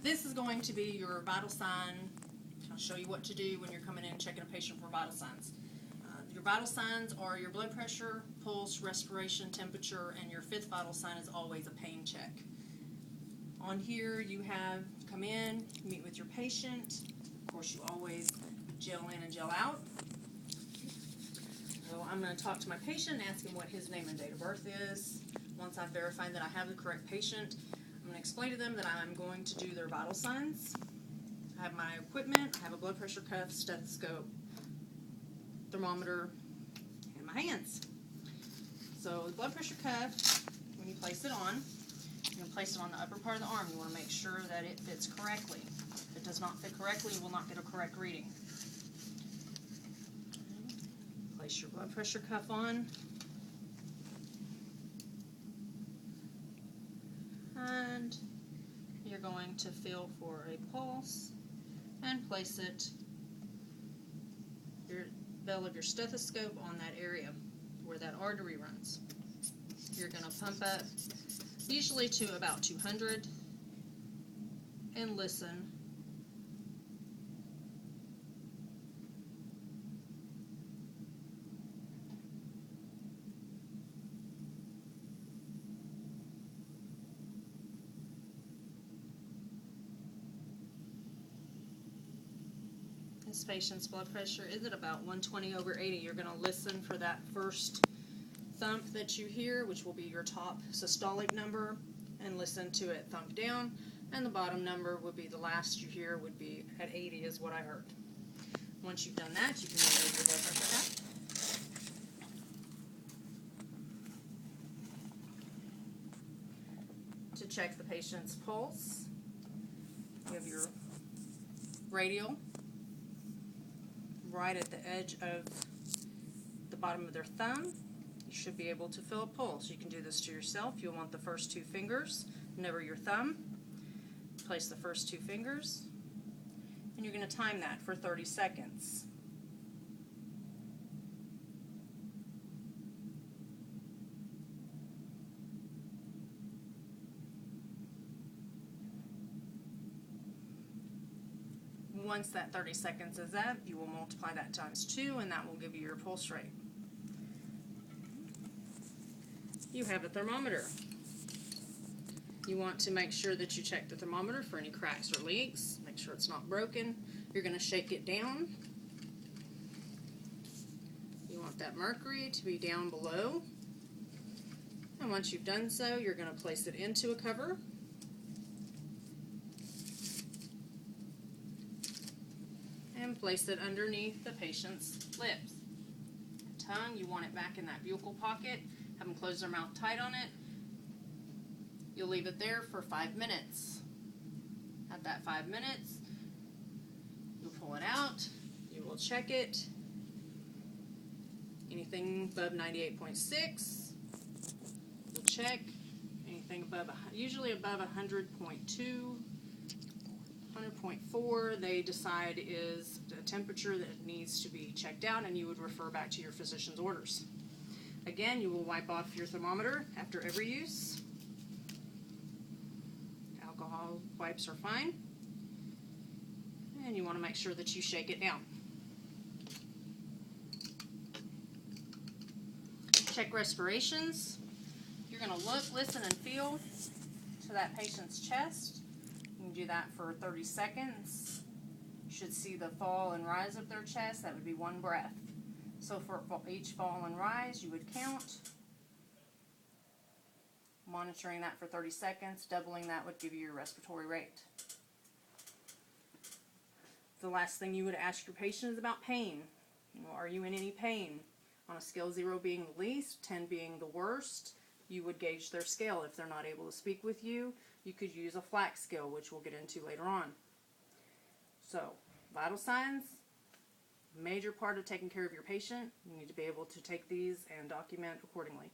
This is going to be your vital sign. I'll show you what to do when you're coming in and checking a patient for vital signs. Your vital signs are your blood pressure, pulse, respiration, temperature, and your fifth vital sign is always a pain check. On here you have come in, meet with your patient. Of course you always gel in and gel out. So I'm going to talk to my patient and ask him what his name and date of birth is. Once I've verified that I have the correct patient, I'm going to explain to them that I'm going to do their vital signs. I have my equipment, I have a blood pressure cuff, stethoscope, thermometer, and my hands. So the blood pressure cuff, when you place it on, you're going to place it on the upper part of the arm. You want to make sure that it fits correctly. If it does not fit correctly, you will not get a correct reading. Place your blood pressure cuff on. And you're going to feel for a pulse and place it, your bell of your stethoscope, on that area where that artery runs. You're going to pump up usually to about 200 and listen. This patient's blood pressure is at about 120/80. You're going to listen for that first thump that you hear, which will be your top systolic number, and listen to it thump down. And the bottom number would be the last you hear, would be at 80 is what I heard. Once you've done that, you can remove your blood pressure cuff. To check the patient's pulse, you have your radial right at the edge of the bottom of their thumb. You should be able to feel a pulse. You can do this to yourself. You'll want the first two fingers, never your thumb. Place the first two fingers, and you're going to time that for 30 seconds. Once that 30 seconds is up, you will multiply that times 2, and that will give you your pulse rate. You have a thermometer. You want to make sure that you check the thermometer for any cracks or leaks. Make sure it's not broken. You're going to shake it down. You want that mercury to be down below. And once you've done so, you're going to place it into a cover. And place it underneath the patient's lips. Tongue, you want it back in that buccal pocket. Have them close their mouth tight on it. You'll leave it there for 5 minutes. At that 5 minutes, you'll pull it out. You will check it. Anything above 98.6, you'll check. Anything above, usually above 100.2, 100.4, they decide is a temperature that needs to be checked out, and you would refer back to your physician's orders. Again, you will wipe off your thermometer after every use. Alcohol wipes are fine. And you want to make sure that you shake it down. Check respirations. You're going to look, listen, and feel to that patient's chest. You can do that for 30 seconds. You should see the fall and rise of their chest. That would be one breath. So for each fall and rise, you would count. Monitoring that for 30 seconds, doubling that would give you your respiratory rate. The last thing you would ask your patient is about pain. Are you in any pain? On a scale 0 being the least, 10 being the worst, you would gauge their scale. If they're not able to speak with you, you could use a flat scale, which we'll get into later on. So, vital signs, major part of taking care of your patient. You need to be able to take these and document accordingly.